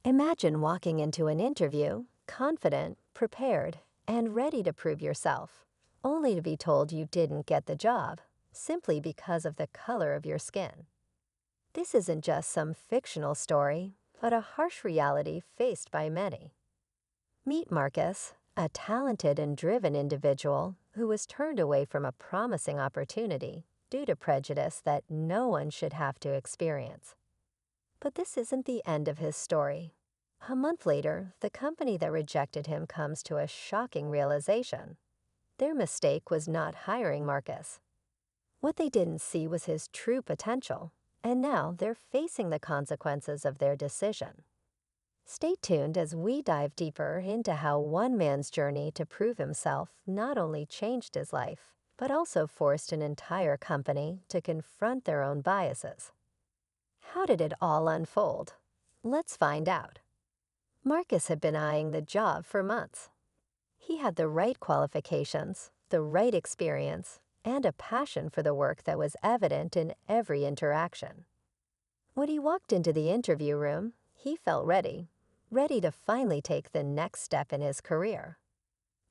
Imagine walking into an interview, confident, prepared, and ready to prove yourself, only to be told you didn't get the job, simply because of the color of your skin. This isn't just some fictional story, but a harsh reality faced by many. Meet Marcus, a talented and driven individual who was turned away from a promising opportunity due to prejudice that no one should have to experience. But this isn't the end of his story. A month later, the company that rejected him comes to a shocking realization. Their mistake was not hiring Marcus. What they didn't see was his true potential, and now they're facing the consequences of their decision. Stay tuned as we dive deeper into how one man's journey to prove himself not only changed his life, but also forced an entire company to confront their own biases. How did it all unfold? Let's find out. Marcus had been eyeing the job for months. He had the right qualifications, the right experience, and a passion for the work that was evident in every interaction. When he walked into the interview room, he felt ready to finally take the next step in his career.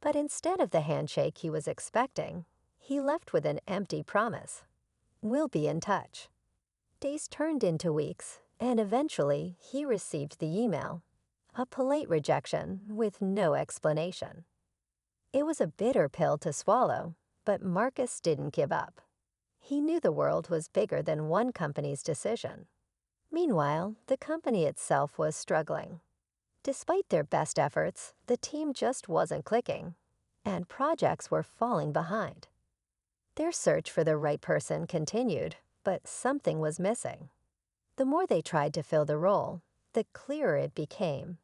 But instead of the handshake he was expecting, he left with an empty promise. "We'll be in touch." Days turned into weeks, and eventually he received the email, a polite rejection with no explanation. It was a bitter pill to swallow, but Marcus didn't give up. He knew the world was bigger than one company's decision. Meanwhile, the company itself was struggling. Despite their best efforts, the team just wasn't clicking, and projects were falling behind. Their search for the right person continued, but something was missing. The more they tried to fill the role, the clearer it became.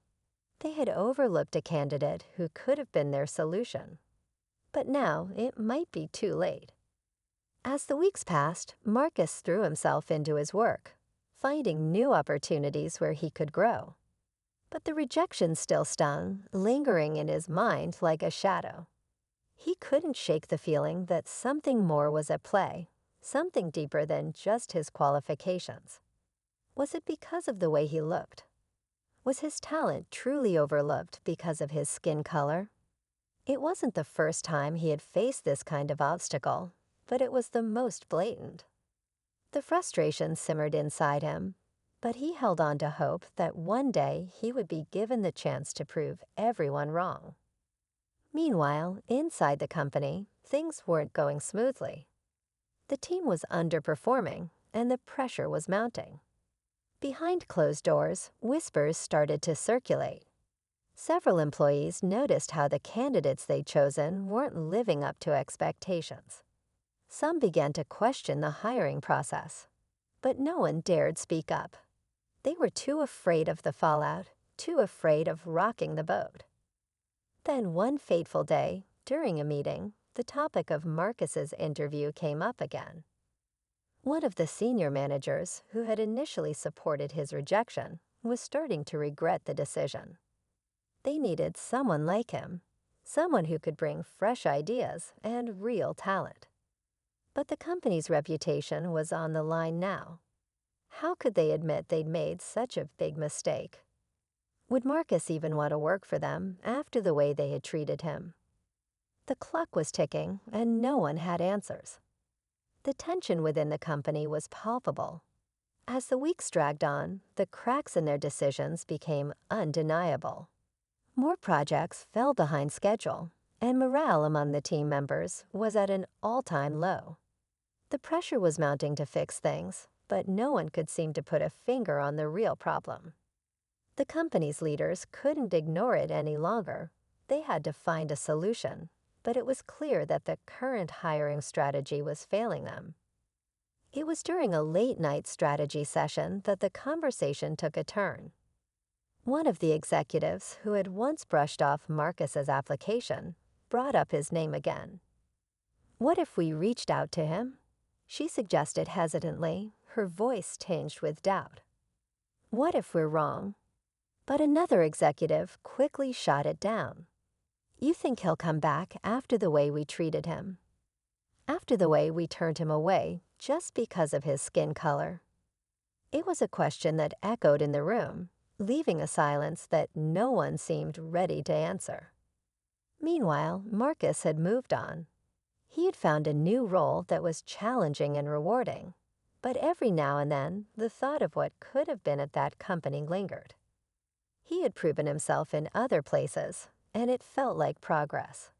They had overlooked a candidate who could have been their solution. But now it might be too late. As the weeks passed, Marcus threw himself into his work, finding new opportunities where he could grow. But the rejection still stung, lingering in his mind like a shadow. He couldn't shake the feeling that something more was at play, something deeper than just his qualifications. Was it because of the way he looked? Was his talent truly overlooked because of his skin color? It wasn't the first time he had faced this kind of obstacle, but it was the most blatant. The frustration simmered inside him, but he held on to hope that one day he would be given the chance to prove everyone wrong. Meanwhile, inside the company, things weren't going smoothly. The team was underperforming, and the pressure was mounting. Behind closed doors, whispers started to circulate. Several employees noticed how the candidates they'd chosen weren't living up to expectations. Some began to question the hiring process, but no one dared speak up. They were too afraid of the fallout, too afraid of rocking the boat. Then one fateful day, during a meeting, the topic of Marcus's interview came up again. One of the senior managers, who had initially supported his rejection, was starting to regret the decision. They needed someone like him, someone who could bring fresh ideas and real talent. But the company's reputation was on the line now. How could they admit they'd made such a big mistake? Would Marcus even want to work for them after the way they had treated him? The clock was ticking, and no one had answers. The tension within the company was palpable. As the weeks dragged on, the cracks in their decisions became undeniable. More projects fell behind schedule, and morale among the team members was at an all-time low. The pressure was mounting to fix things, but no one could seem to put a finger on the real problem. The company's leaders couldn't ignore it any longer. They had to find a solution, but it was clear that the current hiring strategy was failing them. It was during a late-night strategy session that the conversation took a turn. One of the executives, who had once brushed off Marcus's application, brought up his name again. "What if we reached out to him?" she suggested hesitantly, her voice tinged with doubt. "What if we're wrong?" But another executive quickly shot it down. "You think he'll come back after the way we treated him? After the way we turned him away just because of his skin color?" It was a question that echoed in the room, leaving a silence that no one seemed ready to answer. Meanwhile, Marcus had moved on. He had found a new role that was challenging and rewarding, but every now and then the thought of what could have been at that company lingered. He had proven himself in other places, and it felt like progress.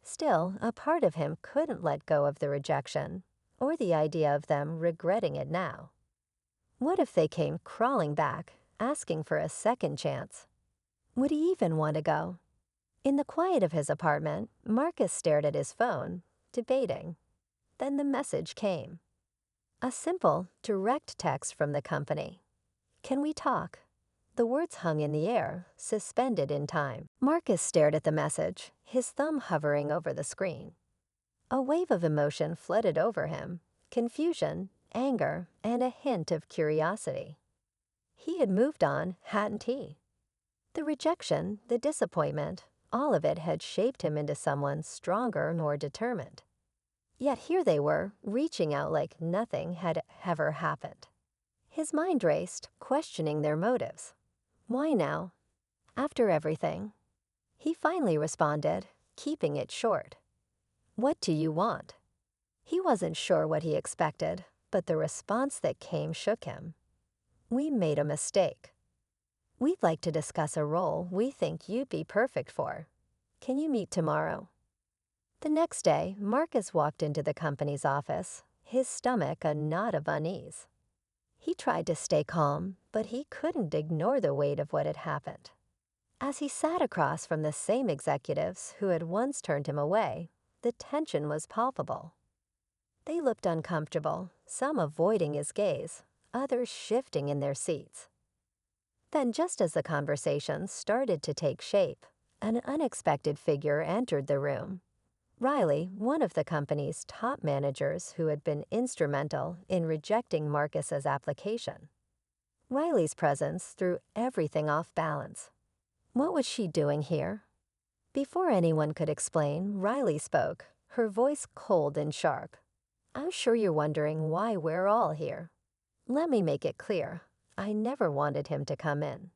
Still, a part of him couldn't let go of the rejection, or the idea of them regretting it now. What if they came crawling back, asking for a second chance? Would he even want to go? In the quiet of his apartment, Marcus stared at his phone, debating. Then the message came. A simple, direct text from the company. "Can we talk?" The words hung in the air, suspended in time. Marcus stared at the message, his thumb hovering over the screen. A wave of emotion flooded over him, confusion, anger, and a hint of curiosity. He had moved on, hadn't he? The rejection, the disappointment, all of it had shaped him into someone stronger, more determined. Yet here they were, reaching out like nothing had ever happened. His mind raced, questioning their motives. Why now? After everything? He finally responded, keeping it short. "What do you want?" He wasn't sure what he expected, but the response that came shook him. "We made a mistake. We'd like to discuss a role we think you'd be perfect for. Can you meet tomorrow?" The next day, Marcus walked into the company's office, his stomach a knot of unease. He tried to stay calm, but he couldn't ignore the weight of what had happened. As he sat across from the same executives who had once turned him away, the tension was palpable. They looked uncomfortable, some avoiding his gaze, others shifting in their seats. Then, just as the conversation started to take shape, an unexpected figure entered the room. Riley, one of the company's top managers who had been instrumental in rejecting Marcus's application. Riley's presence threw everything off balance. What was she doing here? Before anyone could explain, Riley spoke, her voice cold and sharp. "I'm sure you're wondering why we're all here. Let me make it clear. I never wanted him to come in.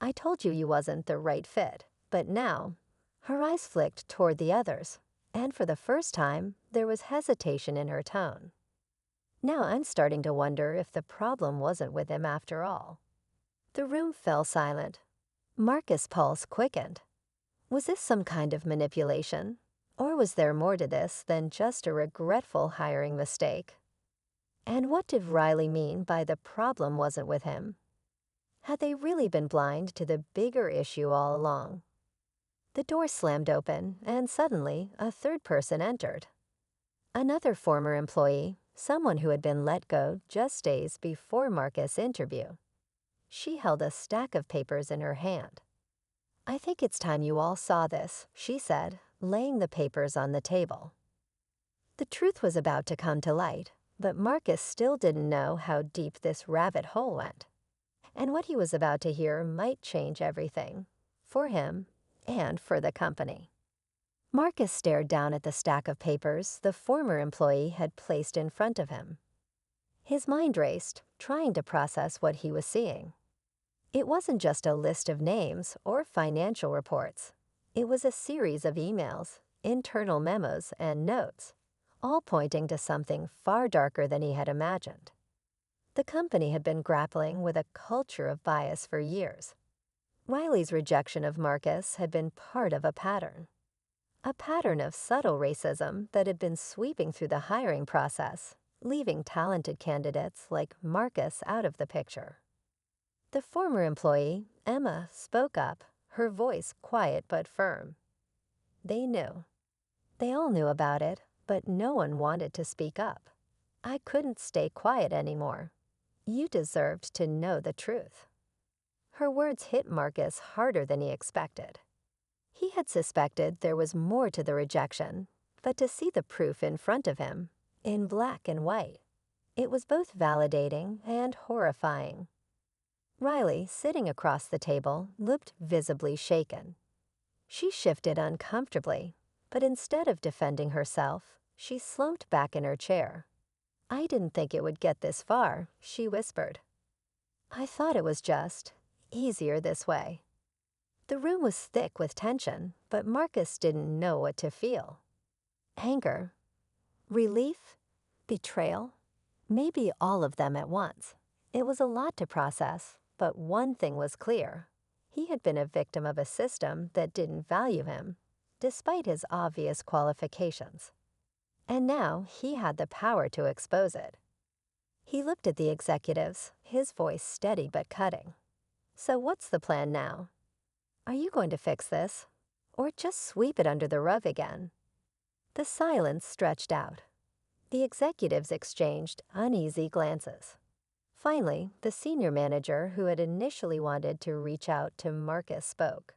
I told you wasn't the right fit, but now..." Her eyes flicked toward the others, and for the first time, there was hesitation in her tone. "Now I'm starting to wonder if the problem wasn't with him after all." The room fell silent. Marcus' pulse quickened. Was this some kind of manipulation? Or was there more to this than just a regretful hiring mistake? And what did Riley mean by the problem wasn't with him? Had they really been blind to the bigger issue all along? The door slammed open, and suddenly a third person entered. Another former employee, someone who had been let go just days before Marcus' interview. She held a stack of papers in her hand. "I think it's time you all saw this," she said, laying the papers on the table. The truth was about to come to light, but Marcus still didn't know how deep this rabbit hole went. And what he was about to hear might change everything, for him and for the company. Marcus stared down at the stack of papers the former employee had placed in front of him. His mind raced, trying to process what he was seeing. It wasn't just a list of names or financial reports. It was a series of emails, internal memos, and notes, all pointing to something far darker than he had imagined. The company had been grappling with a culture of bias for years. Riley's rejection of Marcus had been part of a pattern of subtle racism that had been sweeping through the hiring process, leaving talented candidates like Marcus out of the picture. The former employee, Emma, spoke up, her voice quiet but firm. They knew. They all knew about it, but no one wanted to speak up. "I couldn't stay quiet anymore. You deserved to know the truth." Her words hit Marcus harder than he expected. He had suspected there was more to the rejection, but to see the proof in front of him, in black and white, it was both validating and horrifying. Riley, sitting across the table, looked visibly shaken. She shifted uncomfortably, but instead of defending herself, she slumped back in her chair. "I didn't think it would get this far," she whispered. "I thought it was just easier this way. The room was thick with tension, but Marcus didn't know what to feel. Anger, relief, betrayal, maybe all of them at once. It was a lot to process, but one thing was clear. He had been a victim of a system that didn't value him, despite his obvious qualifications. And now he had the power to expose it. He looked at the executives, his voice steady but cutting. "So what's the plan now? Are you going to fix this? Or just sweep it under the rug again?" The silence stretched out. The executives exchanged uneasy glances. Finally, the senior manager who had initially wanted to reach out to Marcus spoke.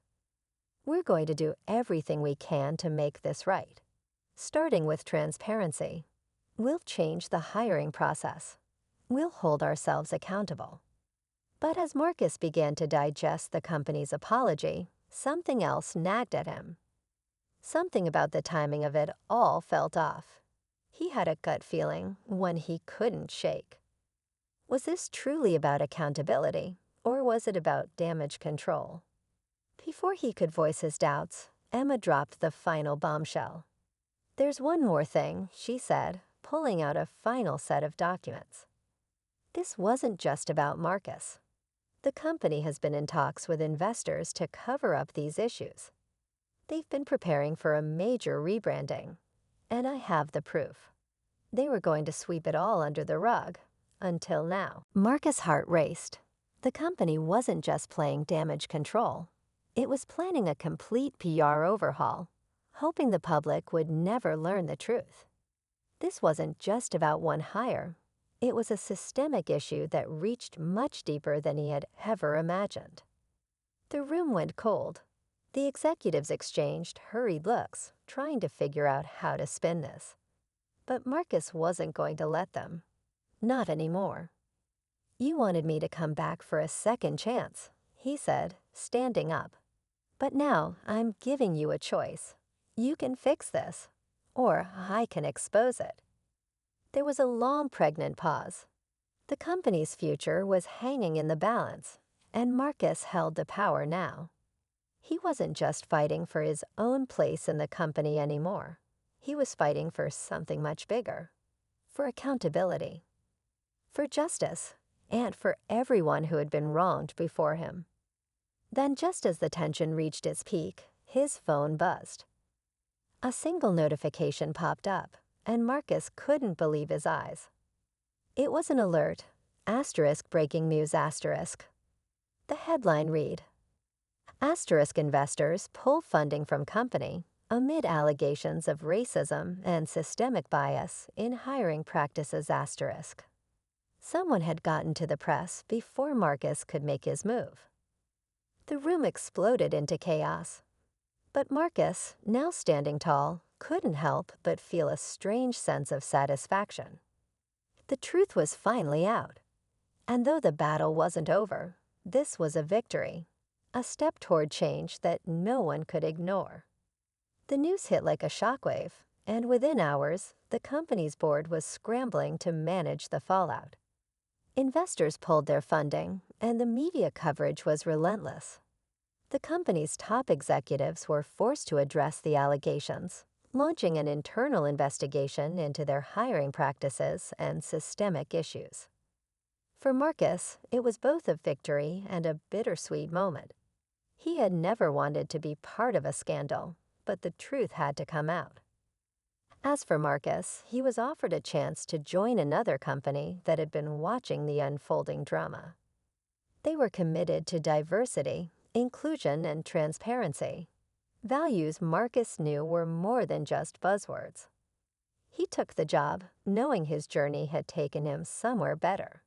"We're going to do everything we can to make this right. Starting with transparency. We'll change the hiring process. We'll hold ourselves accountable." But as Marcus began to digest the company's apology, something else nagged at him. Something about the timing of it all felt off. He had a gut feeling, one he couldn't shake. Was this truly about accountability, or was it about damage control? Before he could voice his doubts, Emma dropped the final bombshell. "There's one more thing," she said, pulling out a final set of documents. This wasn't just about Marcus. The company has been in talks with investors to cover up these issues. They've been preparing for a major rebranding, and I have the proof. They were going to sweep it all under the rug, until now. Marcus' heart raced. The company wasn't just playing damage control. It was planning a complete PR overhaul, hoping the public would never learn the truth. This wasn't just about one hire. It was a systemic issue that reached much deeper than he had ever imagined. The room went cold. The executives exchanged hurried looks, trying to figure out how to spin this. But Marcus wasn't going to let them. Not anymore. "You wanted me to come back for a second chance," he said, standing up. "But now I'm giving you a choice. You can fix this, or I can expose it." There was a long, pregnant pause. The company's future was hanging in the balance, and Marcus held the power now. He wasn't just fighting for his own place in the company anymore. He was fighting for something much bigger. For accountability. For justice, and for everyone who had been wronged before him. Then, just as the tension reached its peak, his phone buzzed. A single notification popped up, and Marcus couldn't believe his eyes. It was an alert, breaking news. The headline read, "Investors pull funding from company amid allegations of racism and systemic bias in hiring practices. Someone had gotten to the press before Marcus could make his move. The room exploded into chaos. But Marcus, now standing tall, couldn't help but feel a strange sense of satisfaction. The truth was finally out. And though the battle wasn't over, this was a victory, a step toward change that no one could ignore. The news hit like a shockwave, and within hours, the company's board was scrambling to manage the fallout. Investors pulled their funding, and the media coverage was relentless. The company's top executives were forced to address the allegations, launching an internal investigation into their hiring practices and systemic issues. For Marcus, it was both a victory and a bittersweet moment. He had never wanted to be part of a scandal, but the truth had to come out. As for Marcus, he was offered a chance to join another company that had been watching the unfolding drama. They were committed to diversity, inclusion, and transparency, values Marcus knew were more than just buzzwords. He took the job, knowing his journey had taken him somewhere better.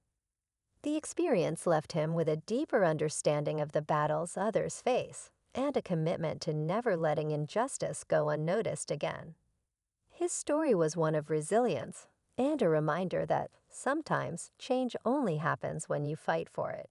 The experience left him with a deeper understanding of the battles others face and a commitment to never letting injustice go unnoticed again. His story was one of resilience and a reminder that sometimes change only happens when you fight for it.